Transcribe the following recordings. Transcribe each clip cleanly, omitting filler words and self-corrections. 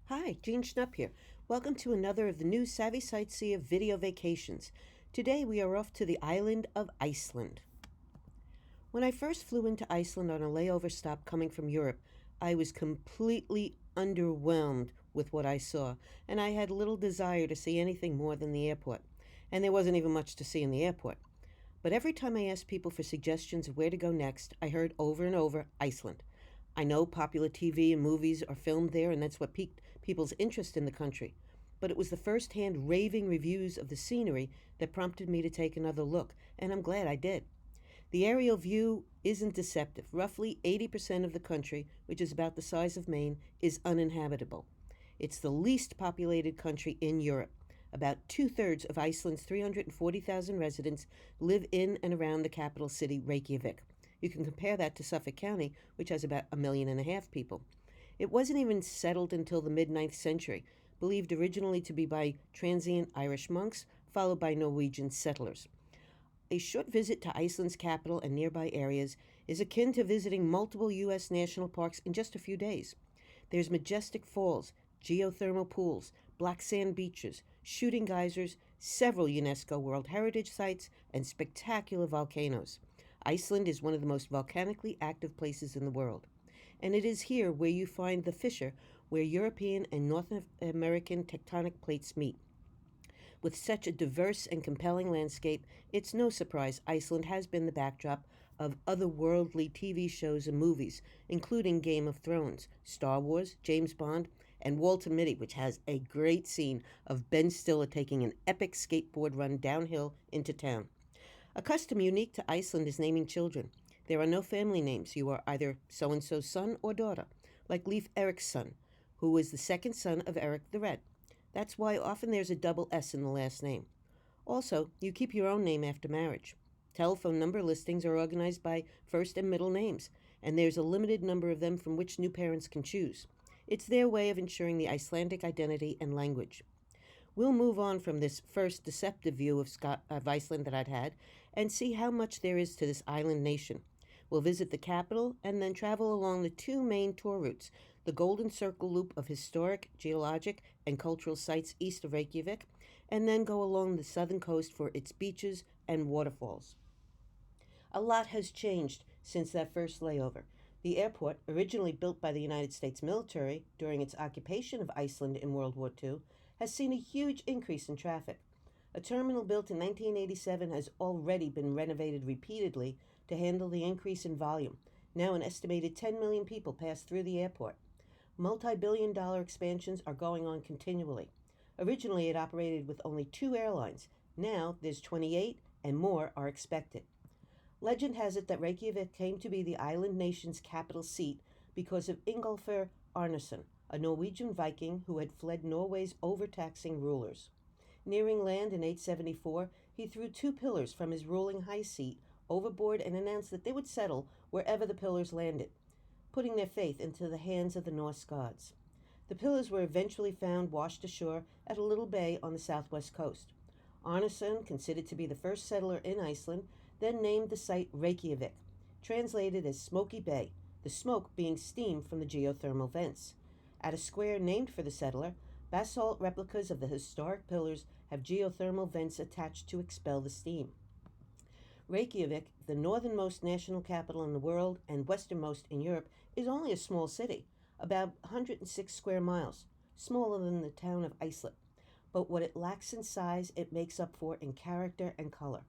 Hi, Jean Schnupp here. Welcome to another of the new Savvy Sightseer video vacations. Today we are off to the island of Iceland. When I first flew into Iceland on a layover stop coming from Europe, I was completely underwhelmed with what I saw, and I had little desire to see anything more than the airport. And there wasn't even much to see in the airport. But every time I asked people for suggestions of where to go next, I heard over and over Iceland. I know popular TV and movies are filmed there, and that's what piqued people's interest in the country. But it was the first hand raving reviews of the scenery that prompted me to take another look, and I'm glad I did. The aerial view isn't deceptive. Roughly 80% of the country, which is about the size of Maine, is uninhabitable. It's the least populated country in Europe. About two-thirds of Iceland's 340,000 residents live in and around the capital city, Reykjavik. You can compare that to Suffolk County, which has about 1.5 million people. It wasn't even settled until the mid-9th century, believed originally to be by transient Irish monks, followed by Norwegian settlers. A short visit to Iceland's capital and nearby areas is akin to visiting multiple U.S. national parks in just a few days. There's majestic falls, geothermal pools, black sand beaches, shooting geysers, several UNESCO World Heritage Sites, and spectacular volcanoes. Iceland is one of the most volcanically active places in the world. And it is here where you find the fissure where European and North American tectonic plates meet. With such a diverse and compelling landscape, it's no surprise Iceland has been the backdrop of otherworldly TV shows and movies, including Game of Thrones, Star Wars, James Bond, and Walter Mitty, which has a great scene of Ben Stiller taking an epic skateboard run downhill into town. A custom unique to Iceland is naming children. There are no family names. You are either so-and-so's son or daughter, like Leif Eriksson, who was the second son of Eric the Red. That's why often there's a double S in the last name. Also, you keep your own name after marriage. Telephone number listings are organized by first and middle names, and there's a limited number of them from which new parents can choose. It's their way of ensuring the Icelandic identity and language. We'll move on from this first deceptive view of Iceland that I'd had and see how much there is to this island nation. We'll visit the capital and then travel along the two main tour routes, the Golden Circle Loop of historic, geologic, and cultural sites east of Reykjavik, and then go along the southern coast for its beaches and waterfalls. A lot has changed since that first layover. The airport, originally built by the United States military during its occupation of Iceland in World War II, has seen a huge increase in traffic. A terminal built in 1987 has already been renovated repeatedly to handle the increase in volume. Now an estimated 10 million people pass through the airport. Multi-billion-dollar expansions are going on continually. Originally it operated with only 2 airlines. Now there's 28 and more are expected. Legend has it that Reykjavik came to be the island nation's capital seat because of Ingolfur Arnarsson, a Norwegian Viking who had fled Norway's overtaxing rulers. Nearing land in 874, he threw 2 pillars from his ruling high seat overboard and announced that they would settle wherever the pillars landed, putting their faith into the hands of the Norse gods. The pillars were eventually found washed ashore at a little bay on the southwest coast. Arnarsson, considered to be the first settler in Iceland, then named the site Reykjavik, translated as Smoky Bay, the smoke being steam from the geothermal vents. At a square named for the settler, basalt replicas of the historic pillars have geothermal vents attached to expel the steam. Reykjavik, the northernmost national capital in the world and westernmost in Europe, is only a small city, about 106 square miles, smaller than the town of Iceland. But what it lacks in size, it makes up for in character and color.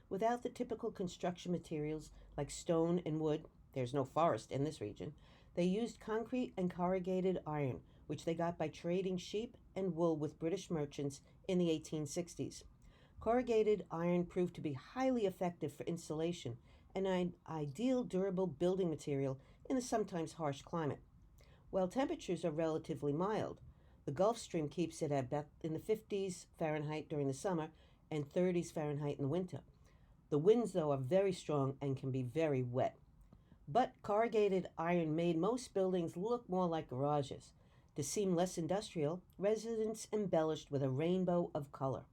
Without the typical construction materials like stone and wood, there's no forest in this region, they used concrete and corrugated iron, which they got by trading sheep and wool with British merchants in the 1860s. Corrugated iron proved to be highly effective for insulation and an ideal durable building material in a sometimes harsh climate. While temperatures are relatively mild, the Gulf Stream keeps it at about in the 50s Fahrenheit during the summer and 30s Fahrenheit in the winter. The winds, though, are very strong and can be very wet. But corrugated iron made most buildings look more like garages. To seem less industrial, residents embellished with a rainbow of color.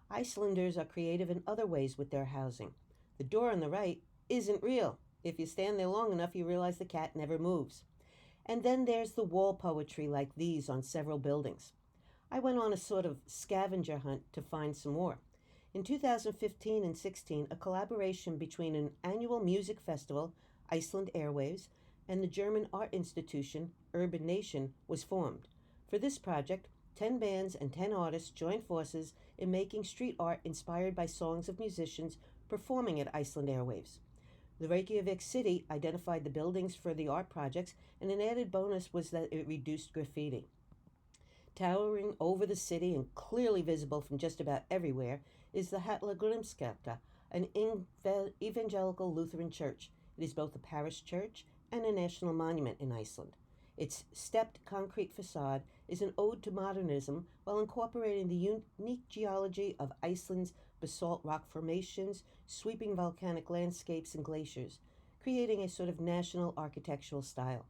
Icelanders are creative in other ways with their housing. The door on the right isn't real. If you stand there long enough, you realize the cat never moves. And then there's the wall poetry like these on several buildings. I went on a sort of scavenger hunt to find some more. In 2015 and 16, a collaboration between an annual music festival, Iceland Airwaves, and the German art institution, Urban Nation, was formed. For this project, 10 bands and 10 artists joined forces in making street art inspired by songs of musicians performing at Iceland Airwaves. The Reykjavik city identified the buildings for the art projects, and an added bonus was that it reduced graffiti. Towering over the city and clearly visible from just about everywhere is the Hallgrímskirkja, an evangelical Lutheran church. It is both a parish church and a national monument in Iceland. Its stepped concrete facade is an ode to modernism while incorporating the unique geology of Iceland's basalt rock formations, sweeping volcanic landscapes, and glaciers, creating a sort of national architectural style.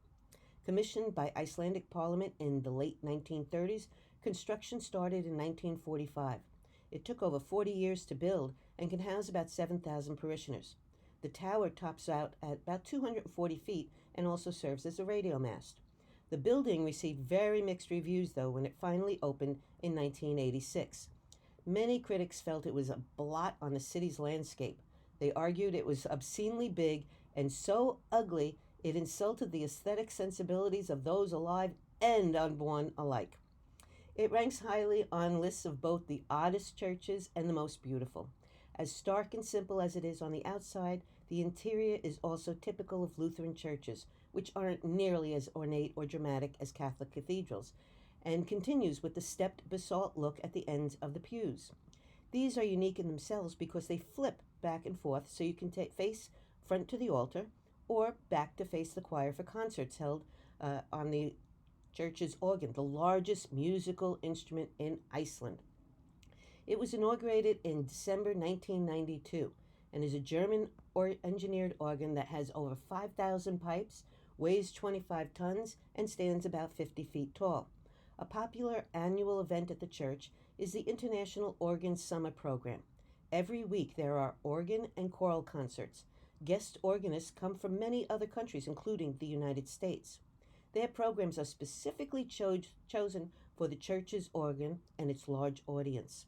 Commissioned by Icelandic Parliament in the late 1930s, construction started in 1945. It took over 40 years to build and can house about 7,000 parishioners. The tower tops out at about 240 feet and also serves as a radio mast. The building received very mixed reviews, though, when it finally opened in 1986. Many critics felt it was a blot on the city's landscape. They argued it was obscenely big and so ugly it insulted the aesthetic sensibilities of those alive and unborn alike. It ranks highly on lists of both the oddest churches and the most beautiful. As stark and simple as it is on the outside, the interior is also typical of Lutheran churches, which aren't nearly as ornate or dramatic as Catholic cathedrals, and continues with the stepped basalt look at the ends of the pews. These are unique in themselves because they flip back and forth so you can face front to the altar or back to face the choir for concerts held on the church's organ, the largest musical instrument in Iceland. It was inaugurated in December 1992 and is a German engineered organ that has over 5,000 pipes, weighs 25 tons, and stands about 50 feet tall. A popular annual event at the church is the International Organ Summer Program. Every week there are organ and choral concerts. Guest organists come from many other countries, including the United States. Their programs are specifically chosen for the church's organ and its large audience.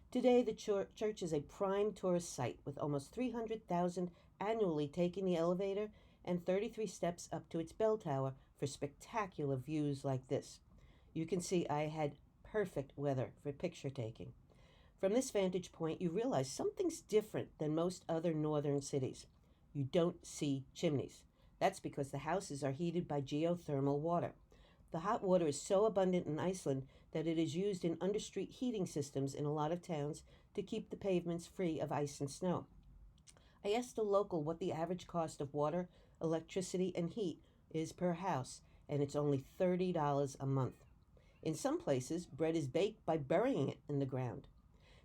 Today, the church is a prime tourist site with almost 300,000 annually taking the elevator and 33 steps up to its bell tower for spectacular views like this. You can see I had perfect weather for picture taking. From this vantage point, you realize something's different than most other northern cities. You don't see chimneys. That's because the houses are heated by geothermal water. The hot water is so abundant in Iceland that it is used in understreet heating systems in a lot of towns to keep the pavements free of ice and snow. I asked a local what the average cost of water, electricity, and heat is per house, and it's only $30 a month. In some places, bread is baked by burying it in the ground.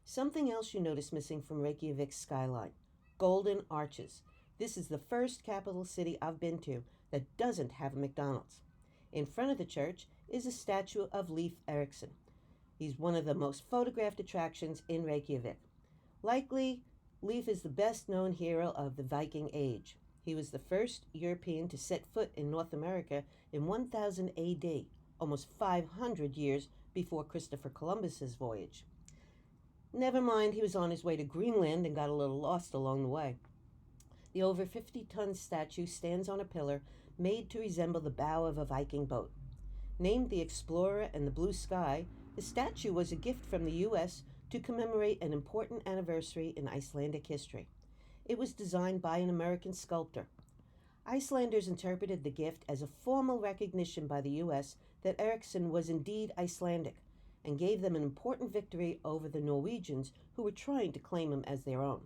Something else you notice missing from Reykjavik's skyline: golden arches. This is the first capital city I've been to that doesn't have a McDonald's. In front of the church is a statue of Leif Eriksson. He's one of the most photographed attractions in Reykjavik. Likely, Leif is the best-known hero of the Viking Age. He was the first European to set foot in North America in 1000 AD, almost 500 years before Christopher Columbus's voyage. Never mind, he was on his way to Greenland and got a little lost along the way. The over 50-ton statue stands on a pillar made to resemble the bow of a Viking boat. Named the Explorer and the Blue Sky, the statue was a gift from the U.S. to commemorate an important anniversary in Icelandic history. It was designed by an American sculptor. Icelanders interpreted the gift as a formal recognition by the U.S. that Eriksson was indeed Icelandic, and gave them an important victory over the Norwegians who were trying to claim him as their own.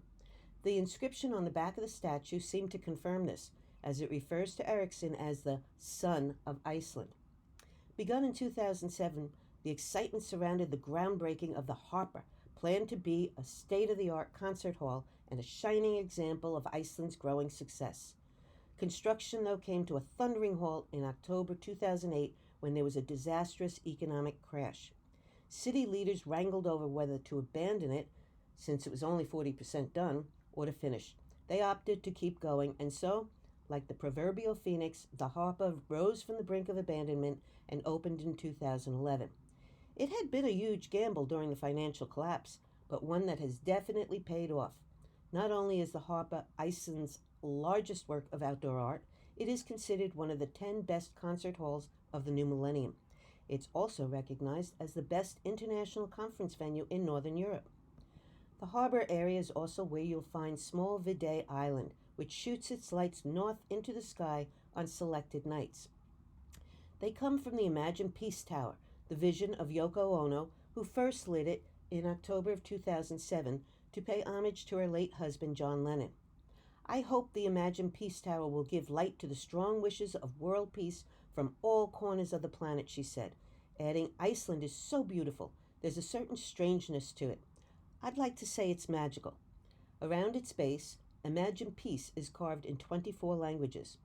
The inscription on the back of the statue seemed to confirm this, as it refers to Eriksson as the Son of Iceland. Begun in 2007, the excitement surrounded the groundbreaking of the Harpa, planned to be a state-of-the-art concert hall and a shining example of Iceland's growing success. Construction, though, came to a thundering halt in October 2008 when there was a disastrous economic crash. City leaders wrangled over whether to abandon it, since it was only 40% done, or to finish. They opted to keep going, and so, Like the proverbial phoenix, the harbor rose from the brink of abandonment and opened in 2011. It had been a huge gamble during the financial collapse, but one that has definitely paid off. Not only is the harbor Iceland's largest work of outdoor art, it is considered one of the 10 best concert halls of the new millennium. It's also recognized as the best international conference venue in Northern Europe. The harbor area is also where you'll find small Vide Island, which shoots its lights north into the sky on selected nights. They come from the Imagine Peace Tower, the vision of Yoko Ono, who first lit it in October of 2007 to pay homage to her late husband John Lennon. I hope the Imagine Peace Tower will give light to the strong wishes of world peace from all corners of the planet, she said, adding, Iceland is so beautiful. There's a certain strangeness to it. I'd like to say it's magical. Around its base, Imagine Peace is carved in 24 languages.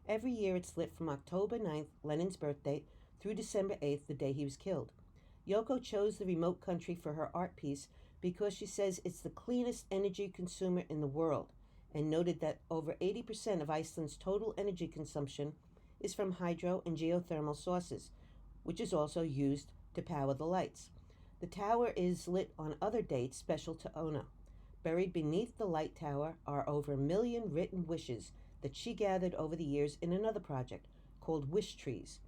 Every year it's lit from October 9th, Lennon's birthday, through December 8th, the day he was killed. Yoko chose the remote country for her art piece because she says it's the cleanest energy consumer in the world, and noted that over 80% of Iceland's total energy consumption is from hydro and geothermal sources, which is also used to power the lights. The tower is lit on other dates special to Ona. Buried beneath the light tower are over 1 million written wishes that she gathered over the years in another project called Wish Trees.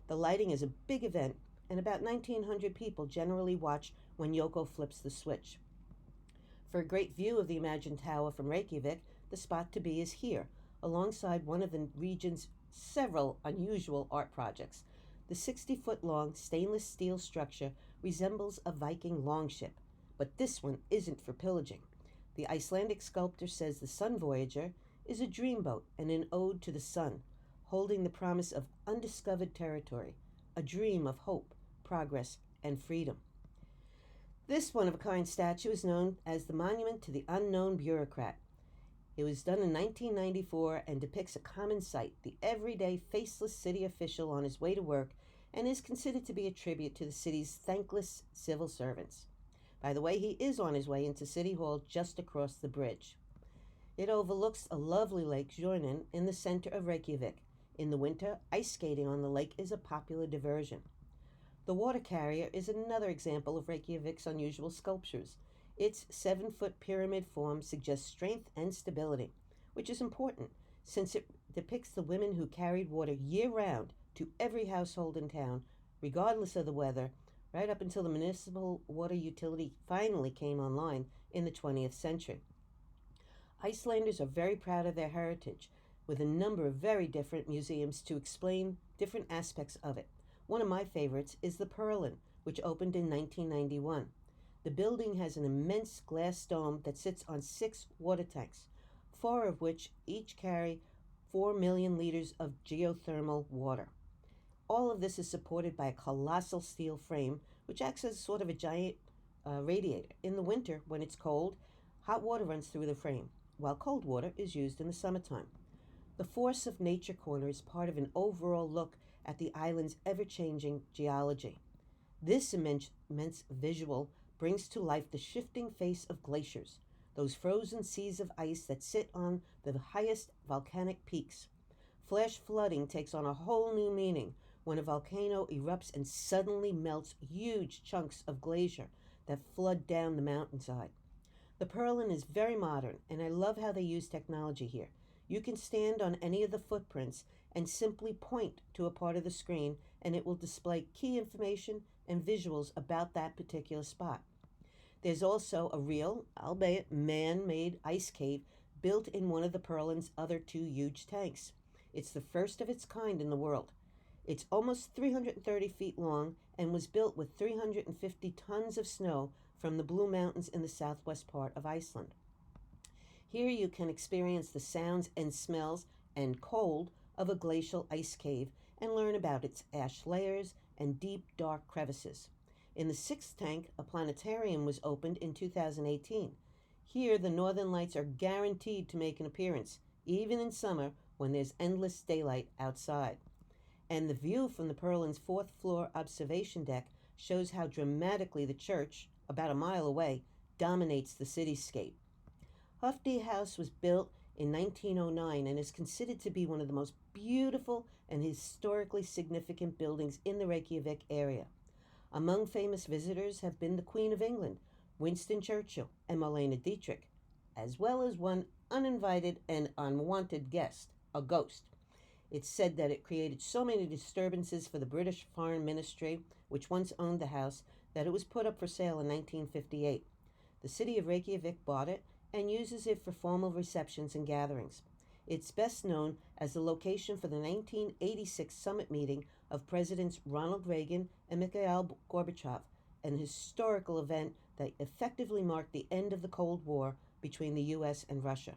The lighting is a big event, and about 1,900 people generally watch when Yoko flips the switch. For a great view of the Imagine Tower from Reykjavik, the spot to be is here, alongside one of the region's several unusual art projects. The 60-foot-long stainless steel structure resembles a Viking longship, but this one isn't for pillaging. The Icelandic sculptor says the Sun Voyager is a dreamboat and an ode to the sun, holding the promise of undiscovered territory, a dream of hope, progress, and freedom. This one-of-a-kind statue is known as the Monument to the Unknown Bureaucrat. It was done in 1994 and depicts a common sight, the everyday faceless city official on his way to work, and is considered to be a tribute to the city's thankless civil servants. By the way, he is on his way into City Hall just across the bridge. It overlooks a lovely lake, Jornen, in the center of Reykjavik. In the winter, ice skating on the lake is a popular diversion. The water carrier is another example of Reykjavik's unusual sculptures. Its 7-foot pyramid form suggests strength and stability, which is important since it depicts the women who carried water year-round to every household in town, regardless of the weather, right up until the municipal water utility finally came online in the 20th century. Icelanders are very proud of their heritage, with a number of very different museums to explain different aspects of it. One of my favorites is the Purlin, which opened in 1991. The building has an immense glass dome that sits on 6 water tanks, 4 of which each carry 4 million liters of geothermal water. All of this is supported by a colossal steel frame, which acts as sort of a giant radiator. In the winter, when it's cold, hot water runs through the frame, while cold water is used in the summertime. The Force of Nature Corner is part of an overall look at the island's ever-changing geology. This immense visual brings to life the shifting face of glaciers, those frozen seas of ice that sit on the highest volcanic peaks. Flash flooding takes on a whole new meaning when a volcano erupts and suddenly melts huge chunks of glacier that flood down the mountainside. The Purlin is very modern, and I love how they use technology here. You can stand on any of the footprints and simply point to a part of the screen, and it will display key information and visuals about that particular spot. There's also a real, albeit man-made ice cave built in one of the Purlin's other 2 huge tanks. It's the first of its kind in the world. It's almost 330 feet long and was built with 350 tons of snow from the Blue Mountains in the southwest part of Iceland. Here you can experience the sounds and smells and cold of a glacial ice cave and learn about its ash layers and deep, dark crevices. In the 6th tank, a planetarium was opened in 2018. Here, the northern lights are guaranteed to make an appearance, even in summer when there's endless daylight outside. And the view from the Purlin's 4th floor observation deck shows how dramatically the church, about a mile away, dominates the cityscape. Hofdi House was built in 1909 and is considered to be one of the most beautiful and historically significant buildings in the Reykjavik area. Among famous visitors have been the Queen of England, Winston Churchill, and Marlene Dietrich, as well as one uninvited and unwanted guest, a ghost. It's said that it created so many disturbances for the British Foreign Ministry, which once owned the house, that it was put up for sale in 1958. The city of Reykjavik bought it and uses it for formal receptions and gatherings. It's best known as the location for the 1986 summit meeting of Presidents Ronald Reagan and Mikhail Gorbachev, an historical event that effectively marked the end of the Cold War between the U.S. and Russia.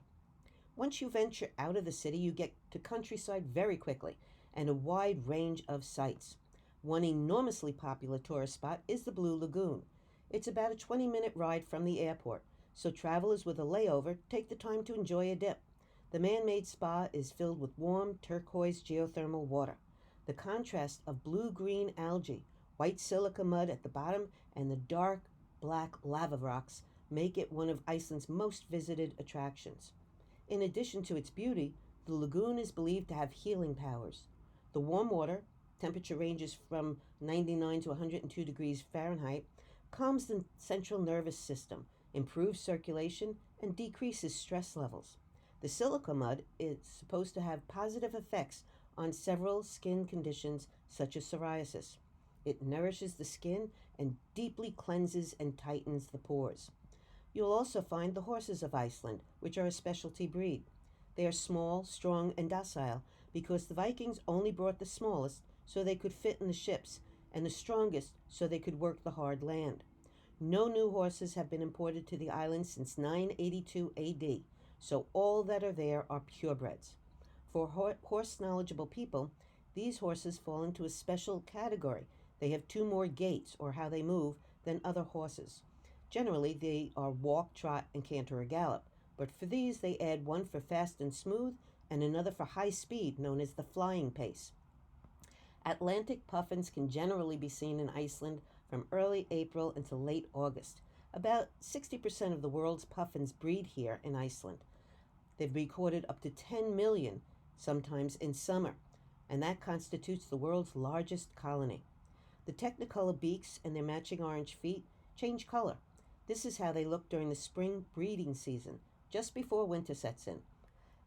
Once you venture out of the city, you get to countryside very quickly and a wide range of sights. One enormously popular tourist spot is the Blue Lagoon. It's about a 20-minute ride from the airport, so travelers with a layover take the time to enjoy a dip. The man-made spa is filled with warm, turquoise geothermal water. The contrast of blue-green algae, white silica mud at the bottom, and the dark, black lava rocks make it one of Iceland's most visited attractions. In addition to its beauty, the lagoon is believed to have healing powers. The warm water, temperature ranges from 99 to 102 degrees Fahrenheit, calms the central nervous system, improves circulation, and decreases stress levels. The silica mud is supposed to have positive effects on several skin conditions such as psoriasis. It nourishes the skin and deeply cleanses and tightens the pores. You'll also find the Horses of Iceland, which are a specialty breed. They are small, strong, and docile because the Vikings only brought the smallest so they could fit in the ships, and the strongest so they could work the hard land. No new horses have been imported to the island since 982 AD, so all that are there are purebreds. For horse-knowledgeable people, these horses fall into a special category. They have 2 more gaits, or how they move, than other horses. Generally, they are walk, trot, and canter or gallop, but for these they add one for fast and smooth and another for high speed, known as the flying pace. Atlantic puffins can generally be seen in Iceland from early April until late August. About 60% of the world's puffins breed here in Iceland. They've recorded up to 10 million, sometimes in summer, and that constitutes the world's largest colony. The technicolor beaks and their matching orange feet change color. This is how they look during the spring breeding season, just before winter sets in.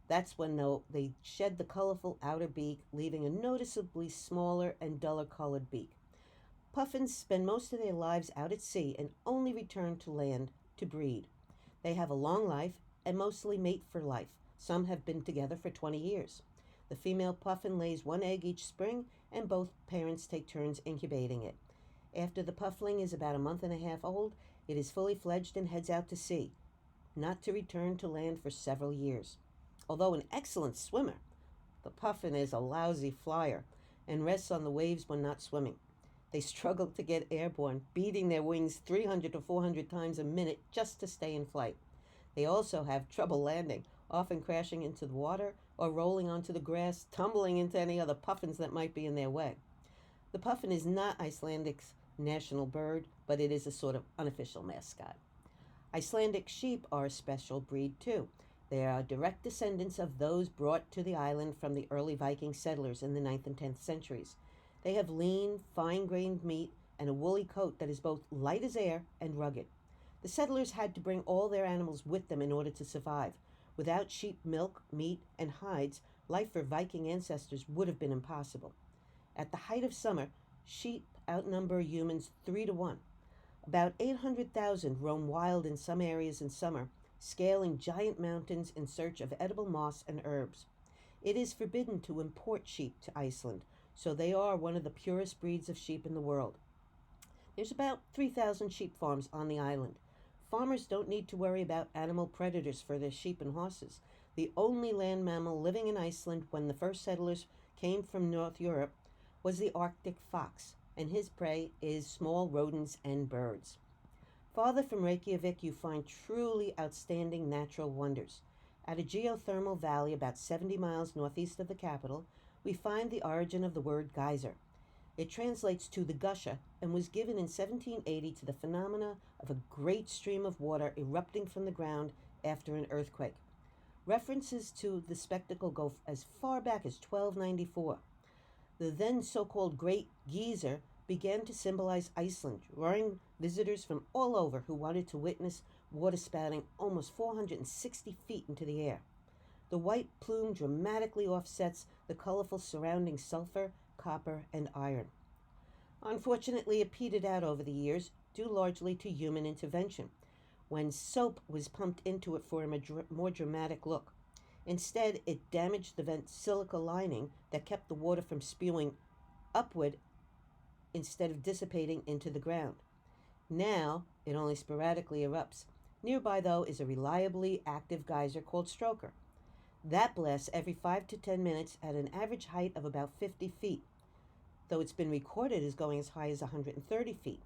That's when they shed the colorful outer beak, leaving a noticeably smaller and duller colored beak. Puffins spend most of their lives out at sea and only return to land to breed. They have a long life and mostly mate for life. Some have been together for 20 years. The female puffin lays 1 egg each spring, and both parents take turns incubating it. After the puffling is about a month and a half old, it is fully fledged and heads out to sea, not to return to land for several years. Although an excellent swimmer, the puffin is a lousy flyer and rests on the waves when not swimming. They struggle to get airborne, beating their wings 300 to 400 times a minute just to stay in flight. They also have trouble landing, often crashing into the water or rolling onto the grass, tumbling into any other puffins that might be in their way. The puffin is not Icelandic's national bird, but it is a sort of unofficial mascot. Icelandic sheep are a special breed too. They are direct descendants of those brought to the island from the early Viking settlers in the 9th and 10th centuries. They have lean, fine-grained meat and a woolly coat that is both light as air and rugged. The settlers had to bring all their animals with them in order to survive. Without sheep milk, meat, and hides, life for Viking ancestors would have been impossible. At the height of summer, sheep outnumber humans 3 to 1. About 800,000 roam wild in some areas in summer, scaling giant mountains in search of edible moss and herbs. It is forbidden to import sheep to Iceland, so they are one of the purest breeds of sheep in the world. There's about 3,000 sheep farms on the island. Farmers don't need to worry about animal predators for their sheep and horses. The only land mammal living in Iceland when the first settlers came from North Europe was the Arctic fox, and his prey is small rodents and birds. Farther from Reykjavik, you find truly outstanding natural wonders. At a geothermal valley about 70 miles northeast of the capital, we find the origin of the word geyser. It translates to the gusher and was given in 1780 to the phenomena of a great stream of water erupting from the ground after an earthquake. References to the spectacle go as far back as 1294. The then so-called Great Geyser began to symbolize Iceland, drawing visitors from all over who wanted to witness water spouting almost 460 feet into the air. The white plume dramatically offsets the colorful surrounding sulfur, copper, and iron. Unfortunately, it petered out over the years, due largely to human intervention, when soap was pumped into it for a more dramatic look. Instead, it damaged the vent's silica lining that kept the water from spewing upward instead of dissipating into the ground. Now, it only sporadically erupts. Nearby, though, is a reliably active geyser called Stroker. That blasts every 5 to 10 minutes at an average height of about 50 feet, though it's been recorded as going as high as 130 feet.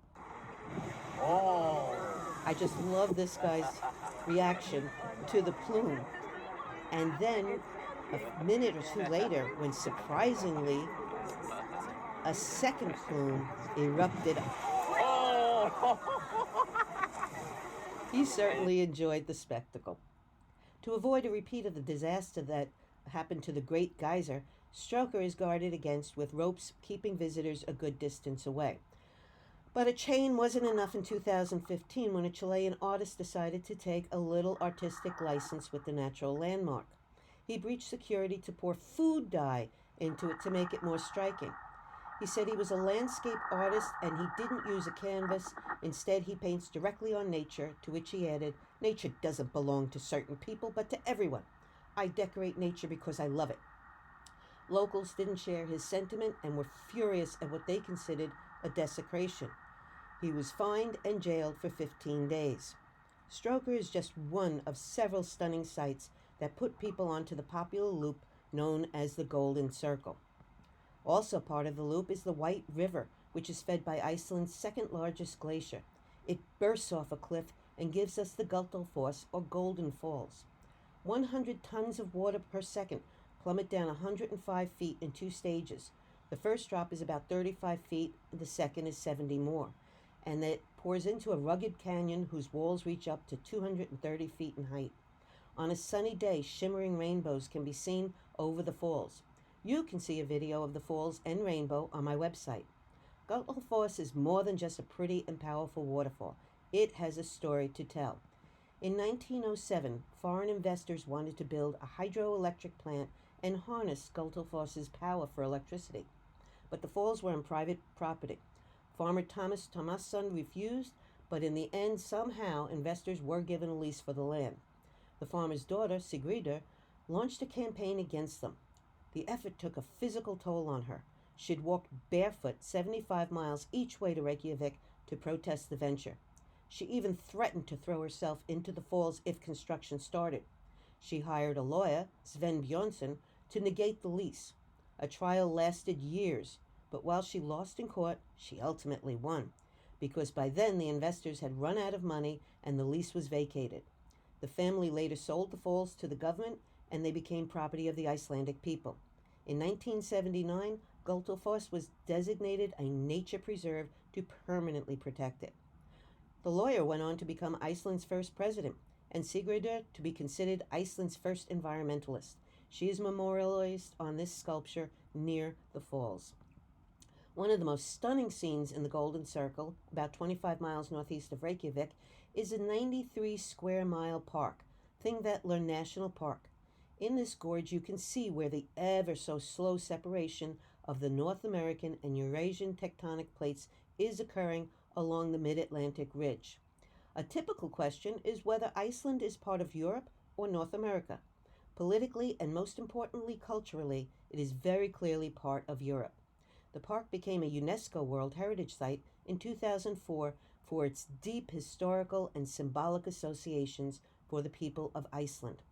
Oh! I just love this guy's reaction to the plume. And then, a minute or two later, when surprisingly, a second plume erupted. Oh! He certainly enjoyed the spectacle. To avoid a repeat of the disaster that happened to the Great Geyser, Stroker is guarded against with ropes keeping visitors a good distance away. But a chain wasn't enough in 2015 when a Chilean artist decided to take a little artistic license with the natural landmark. He breached security to pour food dye into it to make it more striking. He said he was a landscape artist and he didn't use a canvas. Instead, he paints directly on nature, to which he added, "Nature doesn't belong to certain people, but to everyone. I decorate nature because I love it." Locals didn't share his sentiment and were furious at what they considered a desecration. He was fined and jailed for 15 days. Stroker is just one of several stunning sights that put people onto the popular loop known as the Golden Circle. Also part of the loop is the White River, which is fed by Iceland's second largest glacier. It bursts off a cliff and gives us the Gullfoss, or Golden Falls. 100 tons of water per second plummet down 105 feet in 2 stages. The first drop is about 35 feet, the second is 70 more, and it pours into a rugged canyon whose walls reach up to 230 feet in height. On a sunny day, shimmering rainbows can be seen over the falls. You can see a video of the falls and rainbow on my website. Gullfoss is more than just a pretty and powerful waterfall. It has a story to tell. In 1907, foreign investors wanted to build a hydroelectric plant and harness Gullfoss's power for electricity. But the falls were on private property. Farmer Thomas Thomasson refused, but in the end, somehow, investors were given a lease for the land. The farmer's daughter, Sigridur, launched a campaign against them. The effort took a physical toll on her. She'd walked barefoot 75 miles each way to Reykjavik to protest the venture. She even threatened to throw herself into the falls if construction started. She hired a lawyer, Sven Bjornsson, to negate the lease. A trial lasted years, but while she lost in court, she ultimately won, because by then the investors had run out of money and the lease was vacated. The family later sold the falls to the government, and they became property of the Icelandic people. In 1979, Gullfoss was designated a nature preserve to permanently protect it. The lawyer went on to become Iceland's first president, and Sigridur to be considered Iceland's first environmentalist. She is memorialized on this sculpture near the falls. One of the most stunning scenes in the Golden Circle, about 25 miles northeast of Reykjavik, is a 93 square mile park, Thingvellir National Park. In this gorge, you can see where the ever so slow separation of the North American and Eurasian tectonic plates is occurring along the mid-Atlantic ridge. A typical question is whether Iceland is part of Europe or North America. Politically and most importantly culturally, it is very clearly part of Europe. The park became a UNESCO World Heritage Site in 2004 for its deep historical and symbolic associations for the people of Iceland.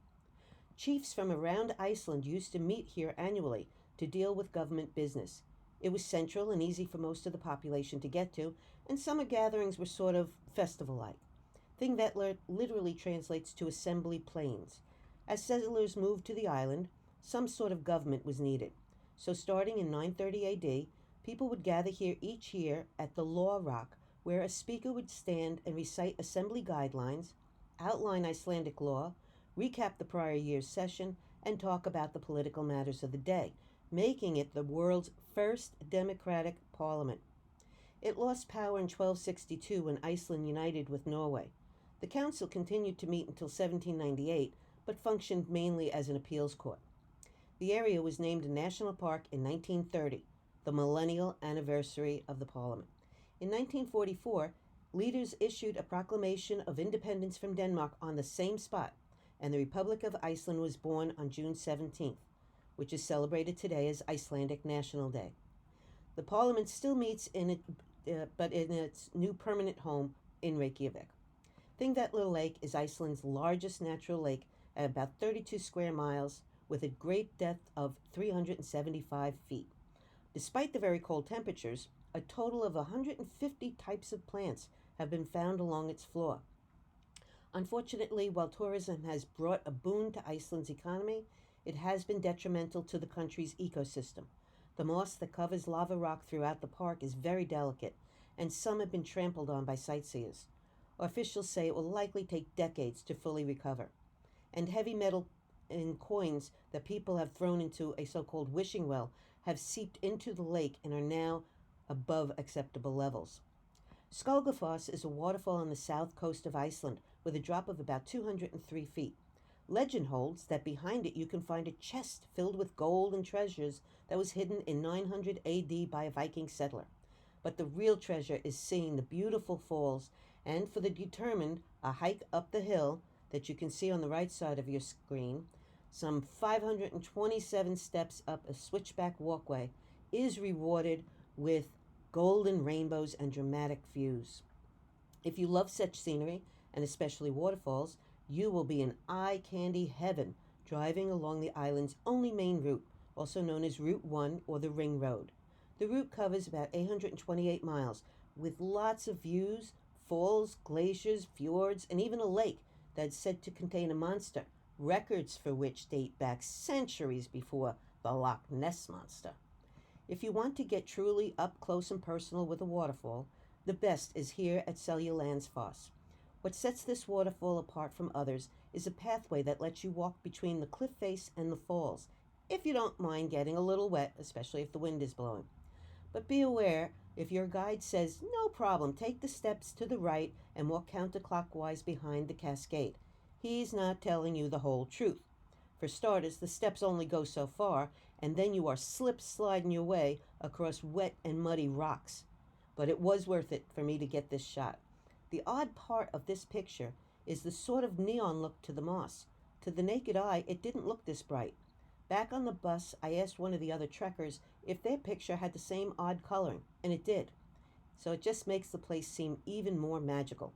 Chiefs from around Iceland used to meet here annually to deal with government business. It was central and easy for most of the population to get to, and summer gatherings were sort of festival-like. Thingvellir literally translates to assembly plains. As settlers moved to the island, some sort of government was needed. So starting in 930 AD, people would gather here each year at the Law Rock, where a speaker would stand and recite assembly guidelines, outline Icelandic law, recap the prior year's session, and talk about the political matters of the day, making it the world's first democratic parliament. It lost power in 1262 when Iceland united with Norway. The council continued to meet until 1798, but functioned mainly as an appeals court. The area was named a national park in 1930, the millennial anniversary of the parliament. In 1944, leaders issued a proclamation of independence from Denmark on the same spot, and the Republic of Iceland was born on June 17th, which is celebrated today as Icelandic National Day. The parliament still meets but in its new permanent home in Reykjavik. Thingvellir Lake is Iceland's largest natural lake at about 32 square miles with a great depth of 375 feet. Despite the very cold temperatures, a total of 150 types of plants have been found along its floor. Unfortunately, while tourism has brought a boon to Iceland's economy, it has been detrimental to the country's ecosystem. The moss that covers lava rock throughout the park is very delicate, and some have been trampled on by sightseers. Officials say it will likely take decades to fully recover. And heavy metal and coins that people have thrown into a so-called wishing well have seeped into the lake and are now above acceptable levels. Skogafoss is a waterfall on the south coast of Iceland with a drop of about 203 feet. Legend holds that behind it you can find a chest filled with gold and treasures that was hidden in 900 AD by a Viking settler. But the real treasure is seeing the beautiful falls, and for the determined, a hike up the hill that you can see on the right side of your screen, some 527 steps up a switchback walkway, is rewarded with golden rainbows and dramatic views. If you love such scenery, and especially waterfalls, you will be in eye candy heaven driving along the island's only main route, also known as Route 1 or the Ring Road. The route covers about 828 miles with lots of views, falls, glaciers, fjords, and even a lake that's said to contain a monster, records for which date back centuries before the Loch Ness Monster. If you want to get truly up close and personal with a waterfall, the best is here at Seljalandsfoss. What sets this waterfall apart from others is a pathway that lets you walk between the cliff face and the falls, if you don't mind getting a little wet, especially if the wind is blowing. But be aware, if your guide says, no problem, take the steps to the right and walk counterclockwise behind the cascade, he's not telling you the whole truth. For starters, the steps only go so far, and then you are sliding your way across wet and muddy rocks. But it was worth it for me to get this shot. The odd part of this picture is the sort of neon look to the moss. To the naked eye, it didn't look this bright. Back on the bus, I asked one of the other trekkers if their picture had the same odd coloring, and it did. So it just makes the place seem even more magical.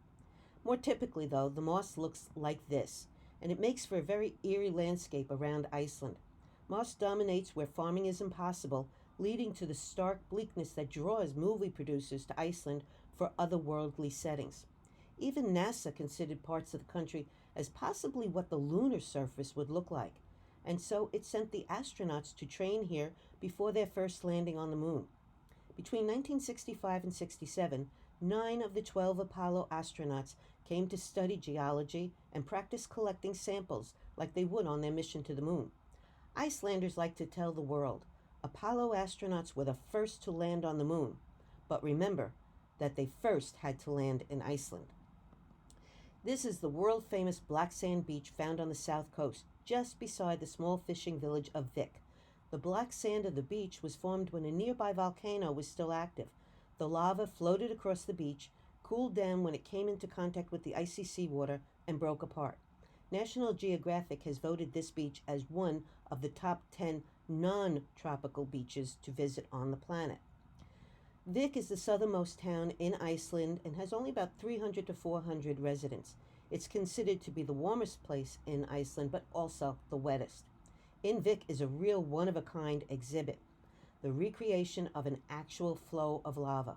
More typically, though, the moss looks like this, and it makes for a very eerie landscape around Iceland. Moss dominates where farming is impossible, leading to the stark bleakness that draws movie producers to Iceland for otherworldly settings. Even NASA considered parts of the country as possibly what the lunar surface would look like, and so it sent the astronauts to train here before their first landing on the moon. Between 1965 and 67, 9 of the 12 Apollo astronauts came to study geology and practice collecting samples like they would on their mission to the moon. Icelanders like to tell the world, Apollo astronauts were the first to land on the moon, but remember that they first had to land in Iceland. This is the world-famous black sand beach found on the south coast, just beside the small fishing village of Vik. The black sand of the beach was formed when a nearby volcano was still active. The lava floated across the beach, cooled down when it came into contact with the icy seawater, and broke apart. National Geographic has voted this beach as one of the top 10 non-tropical beaches to visit on the planet. Vik is the southernmost town in Iceland and has only about 300 to 400 residents. It's considered to be the warmest place in Iceland, but also the wettest. In Vik is a real one-of-a-kind exhibit, the recreation of an actual flow of lava.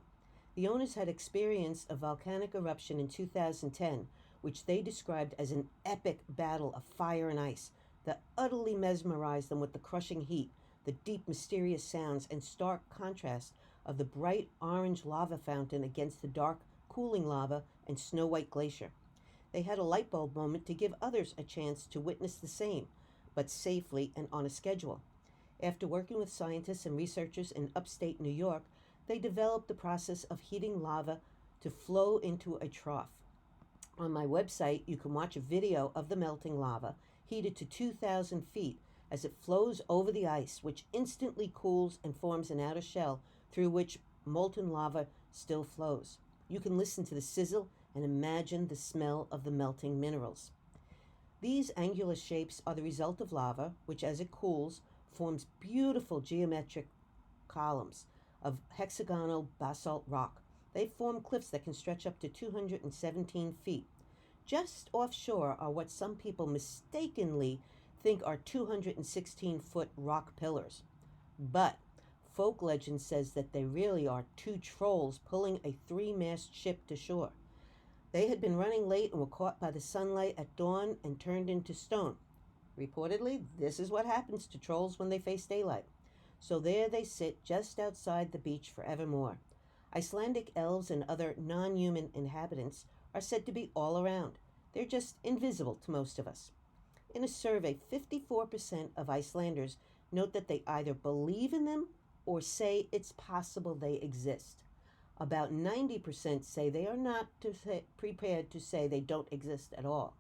The owners had experienced a volcanic eruption in 2010, which they described as an epic battle of fire and ice that utterly mesmerized them with the crushing heat, the deep mysterious sounds, and stark contrast of the bright orange lava fountain against the dark cooling lava and snow-white glacier. they had a light bulb moment to give others a chance to witness the same, but safely and on a schedule. After working with scientists and researchers in upstate New York, they developed the process of heating lava to flow into a trough. On my website, you can watch a video of the melting lava, heated to 2,000 feet, as it flows over the ice, which instantly cools and forms an outer shell through which molten lava still flows. You can listen to the sizzle and imagine the smell of the melting minerals. These angular shapes are the result of lava, which as it cools, forms beautiful geometric columns of hexagonal basalt rock. They form cliffs that can stretch up to 217 feet. Just offshore are what some people mistakenly think are 216-foot rock pillars. But folk legend says that they really are two trolls pulling a 3-mast ship to shore. They had been running late and were caught by the sunlight at dawn and turned into stone. Reportedly, this is what happens to trolls when they face daylight. So there they sit just outside the beach forevermore. Icelandic elves and other non-human inhabitants are said to be all around. They're just invisible to most of us. In a survey, 54% of Icelanders note that they either believe in them or say it's possible they exist. About 90% say they are not prepared to say they don't exist at all.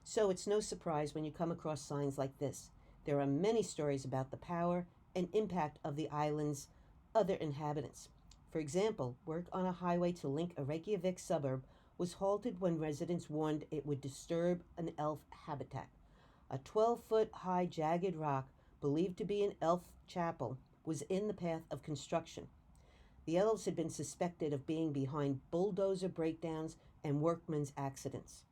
So it's no surprise when you come across signs like this. There are many stories about the power and impact of the island's other inhabitants. For example, work on a highway to link a Reykjavik suburb was halted when residents warned it would disturb an elf habitat. A 12-foot-high jagged rock, believed to be an elf chapel, was in the path of construction. The elves had been suspected of being behind bulldozer breakdowns and workmen's accidents.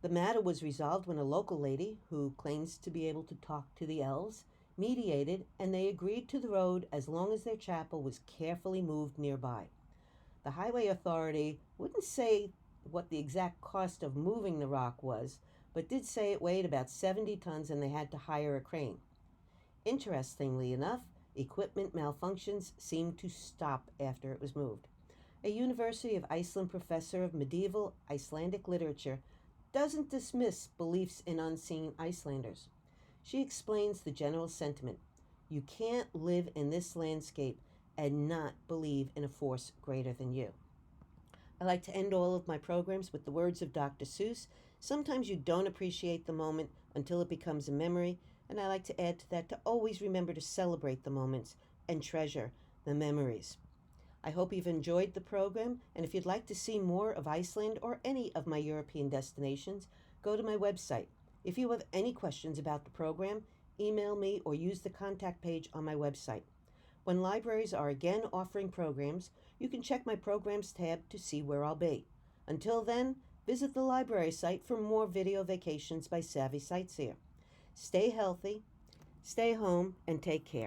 The matter was resolved when a local lady, who claims to be able to talk to the elves, mediated, and they agreed to the road as long as their chapel was carefully moved nearby. The highway authority wouldn't say what the exact cost of moving the rock was, but did say it weighed about 70 tons and they had to hire a crane. Interestingly enough, equipment malfunctions seemed to stop after it was moved. A University of Iceland professor of medieval Icelandic literature doesn't dismiss beliefs in unseen Icelanders. She explains the general sentiment. You can't live in this landscape and not believe in a force greater than you. I like to end all of my programs with the words of Dr. Seuss. Sometimes you don't appreciate the moment until it becomes a memory, and I like to add to that to always remember to celebrate the moments and treasure the memories. I hope you've enjoyed the program, and if you'd like to see more of Iceland or any of my European destinations, go to my website. If you have any questions about the program, email me or use the contact page on my website. When libraries are again offering programs, you can check my programs tab to see where I'll be. Until then, visit the library site for more video vacations by Savvy Sightseer. Stay healthy, stay home, and take care.